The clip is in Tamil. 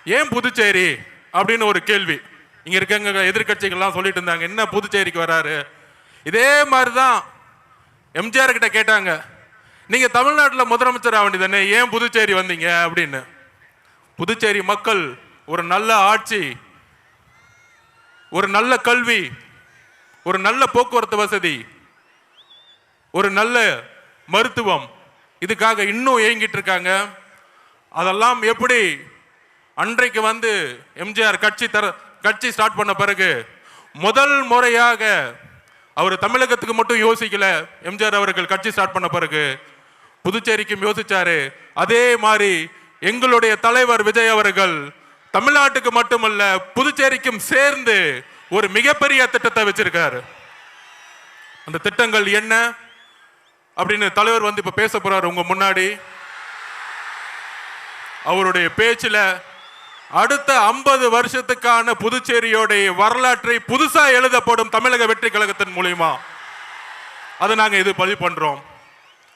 ஏன் புதுச்சேரி அப்படின்னு ஒரு கேள்வி இங்க இருக்க எதிர்கட்சிகள்லாம் சொல்லிட்டு இருந்தாங்க, என்ன புதுச்சேரிக்கு வராரு. இதே மாதிரிதான் எம்ஜிஆர் கிட்ட கேட்டாங்க, நீங்க தமிழ்நாட்டில் முதலமைச்சர் ஆக வேண்டியதானே, ஏன் புதுச்சேரி வந்தீங்க அப்படின்னு. புதுச்சேரி மக்கள் ஒரு நல்ல ஆட்சி, ஒரு நல்ல கல்வி, ஒரு நல்ல போக்குவரத்து வசதி, ஒரு நல்ல மருத்துவம், இதுக்காக இன்னும் ஏங்கிட்டு இருக்காங்க. அதெல்லாம் எப்படி அன்றைக்கு வந்து எம்ஜிஆர் கட்சி ஸ்டார்ட் பண்ண பிறகு முதல் முறையாக அவர் தமிழகத்துக்கு மட்டும் யோசிக்கல. எம்ஜிஆர் அவர்கள் கட்சி ஸ்டார்ட் பண்ண பிறகு புதுச்சேரிக்கும் யோசிச்சாரு. அதே மாதிரி எங்களுடைய தலைவர் விஜய் அவர்கள் தமிழ்நாட்டுக்கு மட்டுமல்ல புதுச்சேரிக்கும் சேர்ந்து ஒரு மிகப்பெரிய திட்டத்தை வச்சிருக்காரு. அந்த திட்டங்கள் என்ன அப்படின்னு தலைவர் வந்து இப்ப பேச போறாரு உங்க முன்னாடி. அவருடைய பேச்சில் அடுத்த 50 வருஷத்துக்கான புதுச்சேரியோடைய வரலாற்றை புதுசா எழுதப்படும் தமிழக வெற்றி கழகத்தின் மூலியமா அதை நாங்க இது பதிவு பண்றோம்.